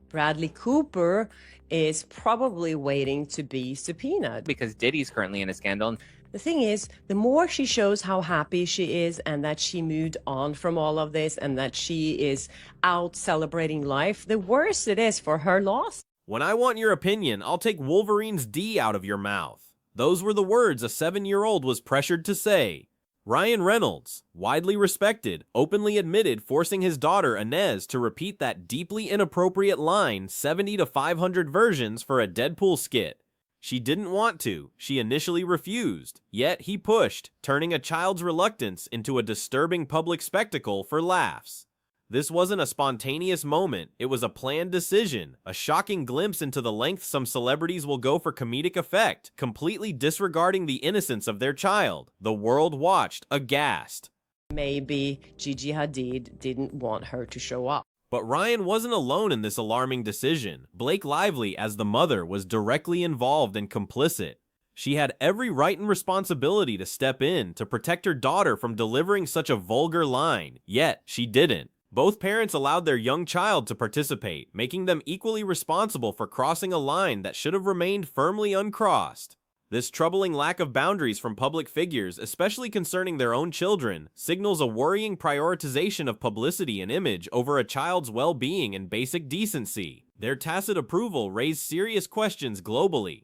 Bradley Cooper is probably waiting to be subpoenaed. Because Diddy's currently in a scandal. The thing is, the more she shows how happy she is and that she moved on from all of this and that she is out celebrating life, the worse it is for her loss. When I want your opinion, I'll take Wolverine's D out of your mouth. Those were the words a 7-year-old was pressured to say. Ryan Reynolds, widely respected, openly admitted forcing his daughter Inez to repeat that deeply inappropriate line 70 to 500 versions for a Deadpool skit. She didn't want to, she initially refused, yet he pushed, turning a child's reluctance into a disturbing public spectacle for laughs. This wasn't a spontaneous moment, it was a planned decision, a shocking glimpse into the lengths some celebrities will go for comedic effect, completely disregarding the innocence of their child. The world watched, aghast. Maybe Gigi Hadid didn't want her to show up. But Ryan wasn't alone in this alarming decision. Blake Lively, as the mother, was directly involved and complicit. She had every right and responsibility to step in to protect her daughter from delivering such a vulgar line, yet she didn't. Both parents allowed their young child to participate, making them equally responsible for crossing a line that should have remained firmly uncrossed. This troubling lack of boundaries from public figures, especially concerning their own children, signals a worrying prioritization of publicity and image over a child's well-being and basic decency. Their tacit approval raised serious questions globally.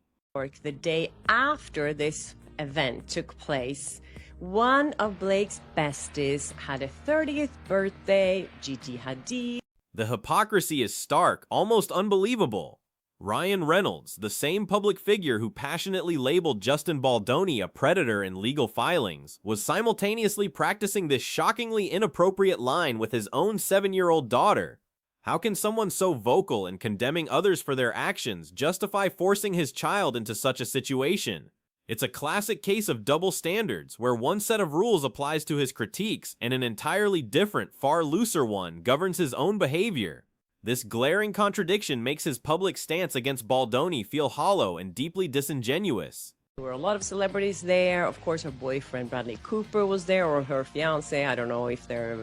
The day after this event took place, one of Blake's besties had a 30th birthday, Gigi Hadid. The hypocrisy is stark, almost unbelievable. Ryan Reynolds, the same public figure who passionately labeled Justin Baldoni a predator in legal filings, was simultaneously practicing this shockingly inappropriate line with his own 7-year-old daughter. How can someone so vocal in condemning others for their actions justify forcing his child into such a situation? It's a classic case of double standards, where one set of rules applies to his critiques and an entirely different, far looser one governs his own behavior. This glaring contradiction makes his public stance against Baldoni feel hollow and deeply disingenuous. There were a lot of celebrities there. Of course, her boyfriend Bradley Cooper was there, or her fiance. I don't know if they're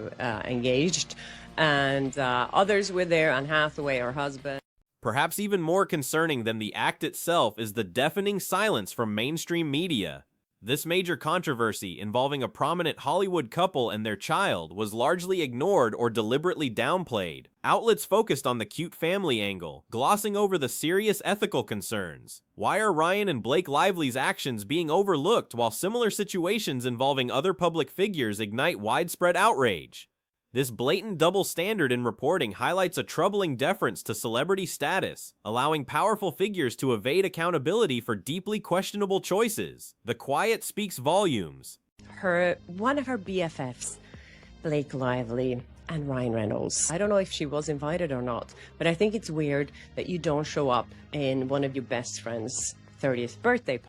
engaged. And others were there, Anne Hathaway, her husband. Perhaps even more concerning than the act itself is the deafening silence from mainstream media. This major controversy involving a prominent Hollywood couple and their child was largely ignored or deliberately downplayed. Outlets focused on the cute family angle, glossing over the serious ethical concerns. Why are Ryan and Blake Lively's actions being overlooked while similar situations involving other public figures ignite widespread outrage? This blatant double standard in reporting highlights a troubling deference to celebrity status, allowing powerful figures to evade accountability for deeply questionable choices. The quiet speaks volumes. One of her BFFs, Blake Lively and Ryan Reynolds. I don't know if she was invited or not, but I think it's weird that you don't show up in one of your best friend's 30th birthday party.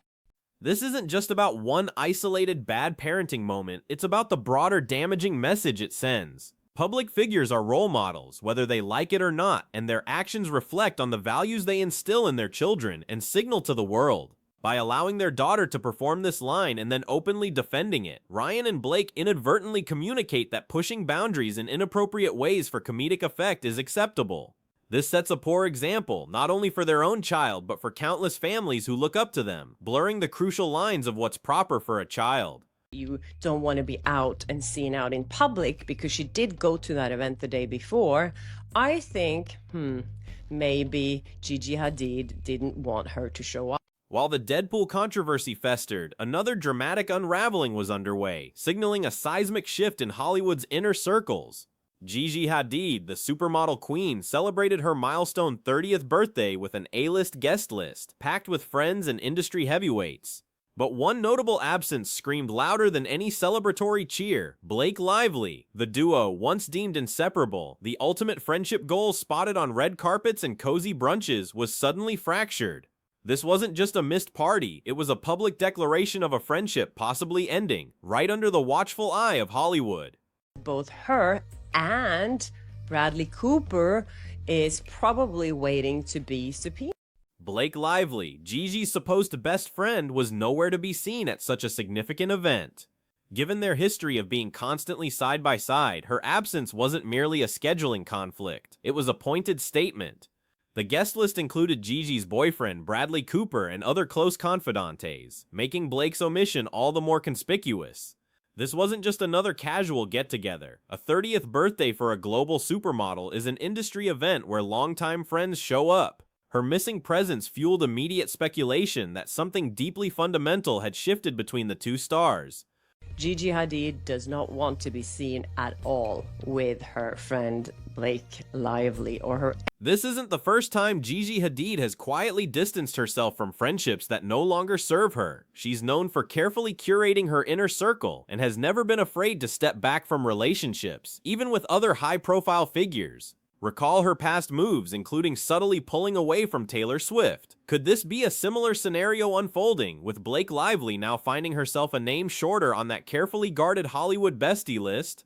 This isn't just about one isolated bad parenting moment, it's about the broader damaging message it sends. Public figures are role models, whether they like it or not, and their actions reflect on the values they instill in their children and signal to the world. By allowing their daughter to perform this line and then openly defending it, Ryan and Blake inadvertently communicate that pushing boundaries in inappropriate ways for comedic effect is acceptable. This sets a poor example, not only for their own child, but for countless families who look up to them, blurring the crucial lines of what's proper for a child. You don't want to be out and seen out in public because she did go to that event the day before. I think, maybe Gigi Hadid didn't want her to show up. While the Deadpool controversy festered, another dramatic unraveling was underway, signaling a seismic shift in Hollywood's inner circles. Gigi Hadid, the supermodel queen, celebrated her milestone 30th birthday with an A-list guest list, packed with friends and industry heavyweights. But one notable absence screamed louder than any celebratory cheer. Blake Lively, the duo once deemed inseparable, the ultimate friendship goal spotted on red carpets and cozy brunches, was suddenly fractured. This wasn't just a missed party, it was a public declaration of a friendship possibly ending, right under the watchful eye of Hollywood. Both her and Bradley Cooper is probably waiting to be subpoenaed. Blake Lively, Gigi's supposed best friend, was nowhere to be seen at such a significant event. Given their history of being constantly side by side, her absence wasn't merely a scheduling conflict, it was a pointed statement. The guest list included Gigi's boyfriend, Bradley Cooper, and other close confidantes, making Blake's omission all the more conspicuous. This wasn't just another casual get-together. A 30th birthday for a global supermodel is an industry event where longtime friends show up. Her missing presence fueled immediate speculation that something deeply fundamental had shifted between the two stars. Gigi Hadid does not want to be seen at all with her friend Blake Lively or her. This isn't the first time Gigi Hadid has quietly distanced herself from friendships that no longer serve her. She's known for carefully curating her inner circle and has never been afraid to step back from relationships, even with other high-profile figures. Recall her past moves, including subtly pulling away from Taylor Swift. Could this be a similar scenario unfolding, with Blake Lively now finding herself a name shorter on that carefully guarded Hollywood bestie list?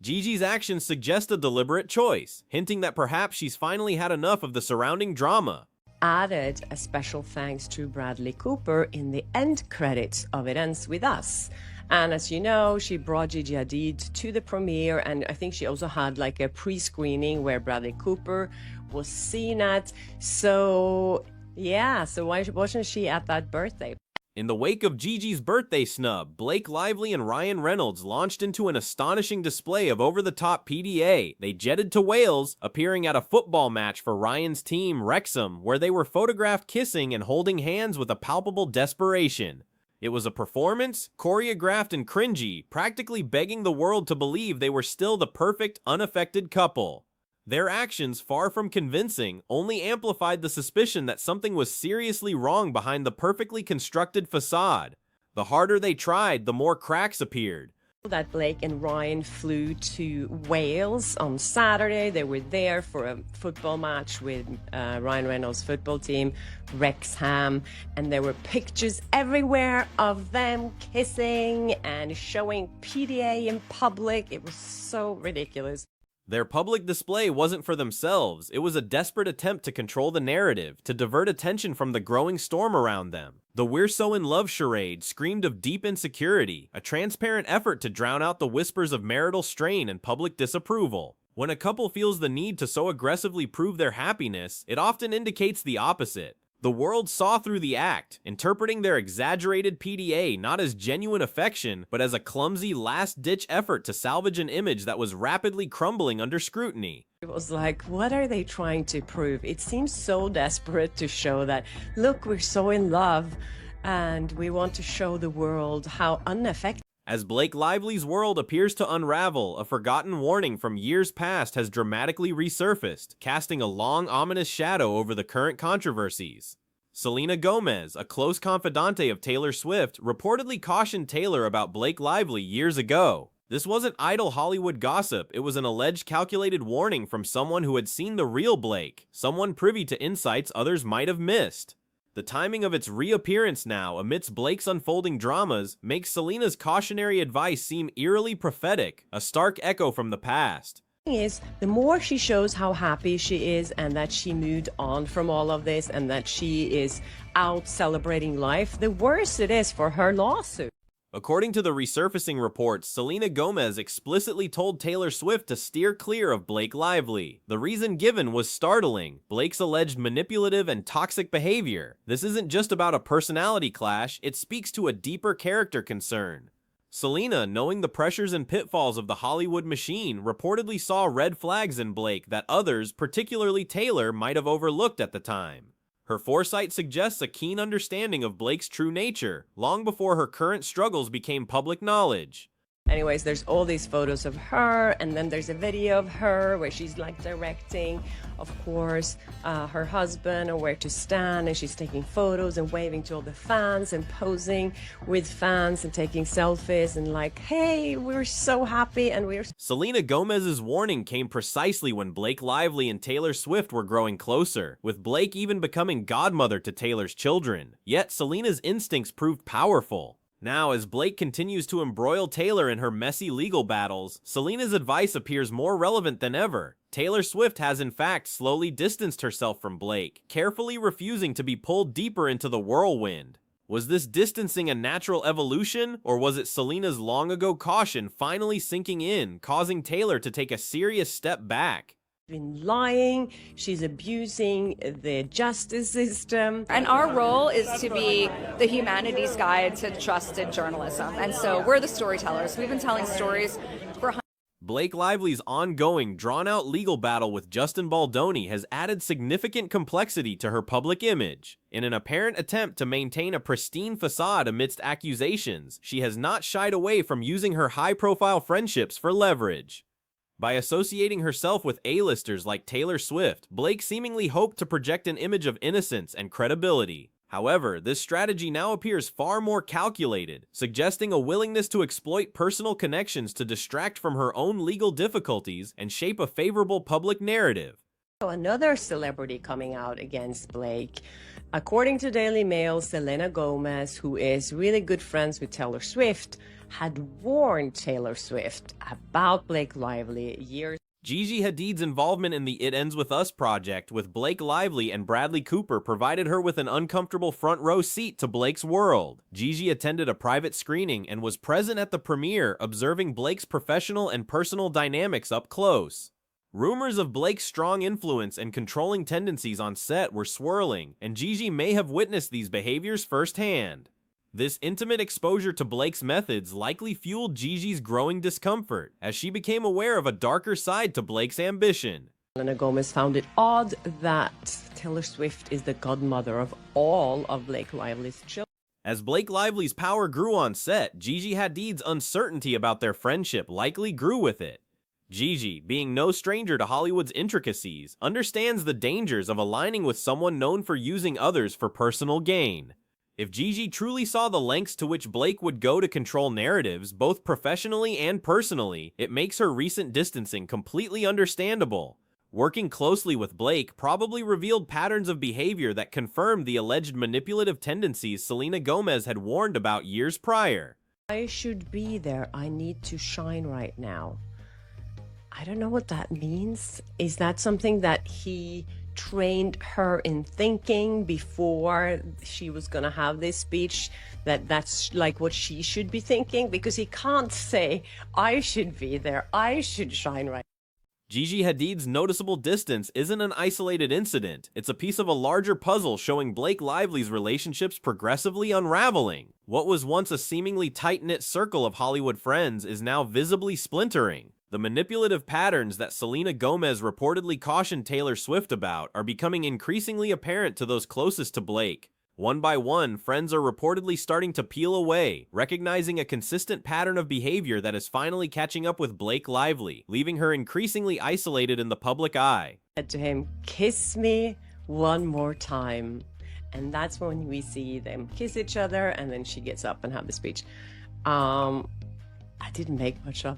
Gigi's actions suggest a deliberate choice, hinting that perhaps she's finally had enough of the surrounding drama. Added a special thanks to Bradley Cooper in the end credits of It Ends With Us. And as you know, she brought Gigi Hadid to the premiere, and I think she also had like a pre-screening where Bradley Cooper was seen at. So yeah, so why wasn't she at that birthday? In the wake of Gigi's birthday snub, Blake Lively and Ryan Reynolds launched into an astonishing display of over-the-top PDA. They jetted to Wales, appearing at a football match for Ryan's team, Wrexham, where they were photographed kissing and holding hands with a palpable desperation. It was a performance, choreographed and cringy, practically begging the world to believe they were still the perfect, unaffected couple. Their actions, far from convincing, only amplified the suspicion that something was seriously wrong behind the perfectly constructed facade. The harder they tried, the more cracks appeared. That Blake and Ryan flew to Wales on Saturday. They were there for a football match with Ryan Reynolds' football team, Wrexham, and there were pictures everywhere of them kissing and showing PDA in public. It was so ridiculous. Their public display wasn't for themselves. It was a desperate attempt to control the narrative, to divert attention from the growing storm around them. The "We're So in Love" charade screamed of deep insecurity, a transparent effort to drown out the whispers of marital strain and public disapproval. When a couple feels the need to so aggressively prove their happiness, it often indicates the opposite. The world saw through the act, interpreting their exaggerated PDA not as genuine affection, but as a clumsy last-ditch effort to salvage an image that was rapidly crumbling under scrutiny. It was like, what are they trying to prove? It seems so desperate to show that, look, we're so in love, and we want to show the world how unaffected. As Blake Lively's world appears to unravel, a forgotten warning from years past has dramatically resurfaced, casting a long, ominous shadow over the current controversies. Selena Gomez, a close confidante of Taylor Swift, reportedly cautioned Taylor about Blake Lively years ago. This wasn't idle Hollywood gossip, it was an alleged calculated warning from someone who had seen the real Blake, someone privy to insights others might have missed. The timing of its reappearance now, amidst Blake's unfolding dramas, makes Selena's cautionary advice seem eerily prophetic, a stark echo from the past. Is the more she shows how happy she is and that she moved on from all of this and that she is out celebrating life, the worse it is for her lawsuit. According to the resurfacing reports, Selena Gomez explicitly told Taylor Swift to steer clear of Blake Lively. The reason given was startling: Blake's alleged manipulative and toxic behavior. This isn't just about a personality clash, it speaks to a deeper character concern. Selena, knowing the pressures and pitfalls of the Hollywood machine, reportedly saw red flags in Blake that others, particularly Taylor, might have overlooked at the time. Her foresight suggests a keen understanding of Blake's true nature, long before her current struggles became public knowledge. Anyways, there's all these photos of her, and then there's a video of her where she's like directing, of course, her husband and where to stand, and she's taking photos and waving to all the fans and posing with fans and taking selfies and like, hey, we're so happy and we're... Selena Gomez's warning came precisely when Blake Lively and Taylor Swift were growing closer, with Blake even becoming godmother to Taylor's children. Yet Selena's instincts proved powerful. Now, as Blake continues to embroil Taylor in her messy legal battles, Selena's advice appears more relevant than ever. Taylor Swift has in fact slowly distanced herself from Blake, carefully refusing to be pulled deeper into the whirlwind. Was this distancing a natural evolution, or was it Selena's long ago caution finally sinking in, causing Taylor to take a serious step back? been lying, she's abusing the justice system. And our role is to be the humanities guide to trusted journalism. And so we're the storytellers. We've been telling stories for Blake Lively's ongoing, drawn-out legal battle with Justin Baldoni has added significant complexity to her public image. In an apparent attempt to maintain a pristine facade amidst accusations, she has not shied away from using her high-profile friendships for leverage. By associating herself with A-listers like Taylor Swift, Blake seemingly hoped to project an image of innocence and credibility. However, this strategy now appears far more calculated, suggesting a willingness to exploit personal connections to distract from her own legal difficulties and shape a favorable public narrative. Another celebrity coming out against Blake. According to Daily Mail, Selena Gomez, who is really good friends with Taylor Swift, had warned Taylor Swift about Blake Lively years. Gigi Hadid's involvement in the It Ends With Us project with Blake Lively and Bradley Cooper provided her with an uncomfortable front row seat to Blake's world. Gigi attended a private screening and was present at the premiere, observing Blake's professional and personal dynamics up close. Rumors of Blake's strong influence and controlling tendencies on set were swirling, and Gigi may have witnessed these behaviors firsthand. This intimate exposure to Blake's methods likely fueled Gigi's growing discomfort, as she became aware of a darker side to Blake's ambition. Selena Gomez found it odd that Taylor Swift is the godmother of all of Blake Lively's children. As Blake Lively's power grew on set, Gigi Hadid's uncertainty about their friendship likely grew with it. Gigi, being no stranger to Hollywood's intricacies, understands the dangers of aligning with someone known for using others for personal gain. If Gigi truly saw the lengths to which Blake would go to control narratives, both professionally and personally, it makes her recent distancing completely understandable. Working closely with Blake probably revealed patterns of behavior that confirmed the alleged manipulative tendencies Selena Gomez had warned about years prior. I should be there. I need to shine right now. I don't know what that means. Is that something that he trained her in thinking before she was going to have this speech, that's like what she should be thinking? Because he can't say, I should be there, I should shine right. Gigi Hadid's noticeable distance isn't an isolated incident. It's a piece of a larger puzzle showing Blake Lively's relationships progressively unraveling. What was once a seemingly tight-knit circle of Hollywood friends is now visibly splintering. The manipulative patterns that Selena Gomez reportedly cautioned Taylor Swift about are becoming increasingly apparent to those closest to Blake. One by one, friends are reportedly starting to peel away, recognizing a consistent pattern of behavior that is finally catching up with Blake Lively, leaving her increasingly isolated in the public eye. Said to him, kiss me one more time. And that's when we see them kiss each other, and then she gets up and have the speech. I didn't make much of.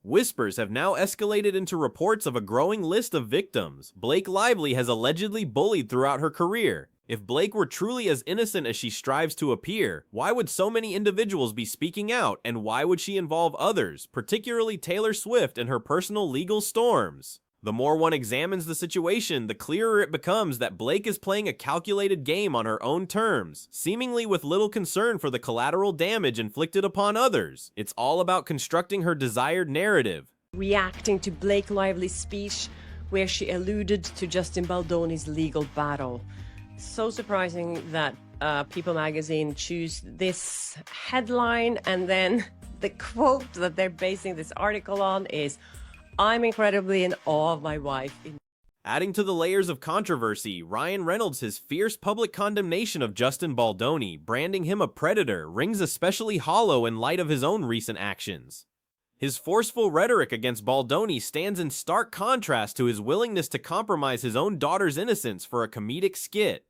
Whispers have now escalated into reports of a growing list of victims Blake Lively has allegedly bullied throughout her career. If Blake were truly as innocent as she strives to appear, why would so many individuals be speaking out, and why would she involve others, particularly Taylor Swift, in her personal legal storms? The more one examines the situation, the clearer it becomes that Blake is playing a calculated game on her own terms, seemingly with little concern for the collateral damage inflicted upon others. It's all about constructing her desired narrative. Reacting to Blake Lively's speech, where she alluded to Justin Baldoni's legal battle. So surprising that People magazine choose this headline, and then the quote that they're basing this article on is, I'm incredibly in awe of my wife. Adding to the layers of controversy, Ryan Reynolds' fierce public condemnation of Justin Baldoni, branding him a predator, rings especially hollow in light of his own recent actions. His forceful rhetoric against Baldoni stands in stark contrast to his willingness to compromise his own daughter's innocence for a comedic skit.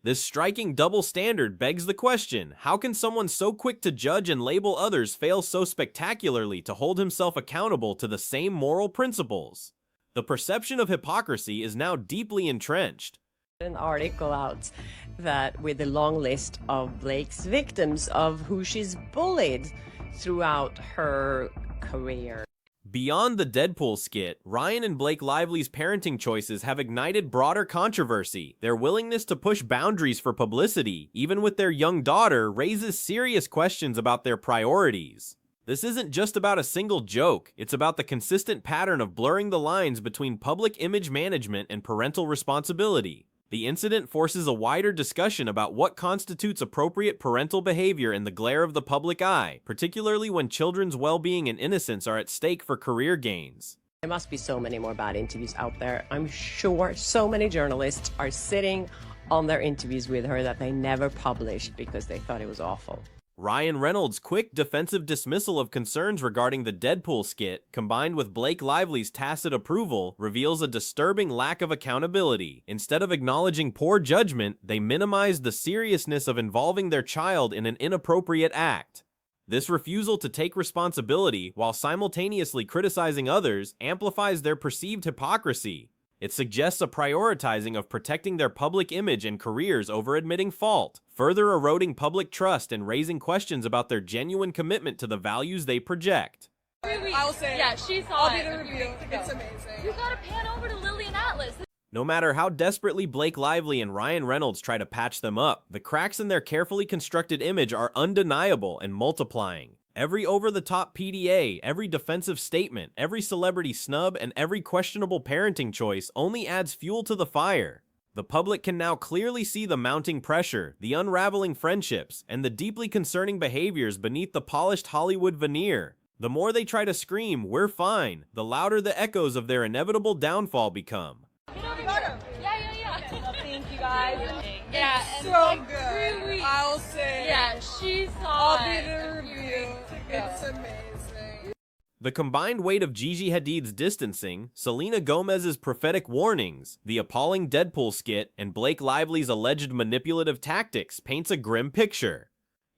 This striking double standard begs the question, how can someone so quick to judge and label others fail so spectacularly to hold himself accountable to the same moral principles? The perception of hypocrisy is now deeply entrenched. An article out that with a long list of Blake's victims of who she's bullied throughout her career. Beyond the Deadpool skit, Ryan and Blake Lively's parenting choices have ignited broader controversy. Their willingness to push boundaries for publicity, even with their young daughter, raises serious questions about their priorities. This isn't just about a single joke, it's about the consistent pattern of blurring the lines between public image management and parental responsibility. The incident forces a wider discussion about what constitutes appropriate parental behavior in the glare of the public eye, particularly when children's well-being and innocence are at stake for career gains. There must be so many more bad interviews out there. I'm sure so many journalists are sitting on their interviews with her that they never published because they thought it was awful. Ryan Reynolds' quick defensive dismissal of concerns regarding the Deadpool skit, combined with Blake Lively's tacit approval, reveals a disturbing lack of accountability. Instead of acknowledging poor judgment, they minimized the seriousness of involving their child in an inappropriate act. This refusal to take responsibility, while simultaneously criticizing others, amplifies their perceived hypocrisy. It suggests a prioritizing of protecting their public image and careers over admitting fault, further eroding public trust and raising questions about their genuine commitment to the values they project. I'll say yeah, she saw I'll it be the review. It's amazing. You gotta pan over to Lily and Atlas. No matter how desperately Blake Lively and Ryan Reynolds try to patch them up, the cracks in their carefully constructed image are undeniable and multiplying. Every over-the-top PDA, every defensive statement, every celebrity snub, and every questionable parenting choice only adds fuel to the fire. The public can now clearly see the mounting pressure, the unraveling friendships, and the deeply concerning behaviors beneath the polished Hollywood veneer. The more they try to scream, "We're fine," the louder the echoes of their inevitable downfall become. Get over here. Yeah. Thank you guys. Yeah, and So like good. 3 weeks. I'll say Yeah, she saw I'll it. be the review. It's amazing. The combined weight of Gigi Hadid's distancing, Selena Gomez's prophetic warnings, the appalling Deadpool skit, and Blake Lively's alleged manipulative tactics paints a grim picture.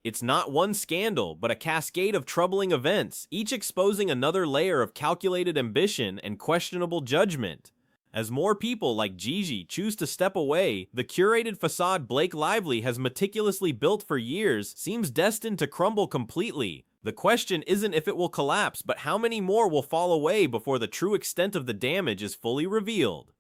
It's not one scandal, but a cascade of troubling events, each exposing another layer of calculated ambition and questionable judgment. As more people like Gigi choose to step away, the curated facade Blake Lively has meticulously built for years seems destined to crumble completely. The question isn't if it will collapse, but how many more will fall away before the true extent of the damage is fully revealed.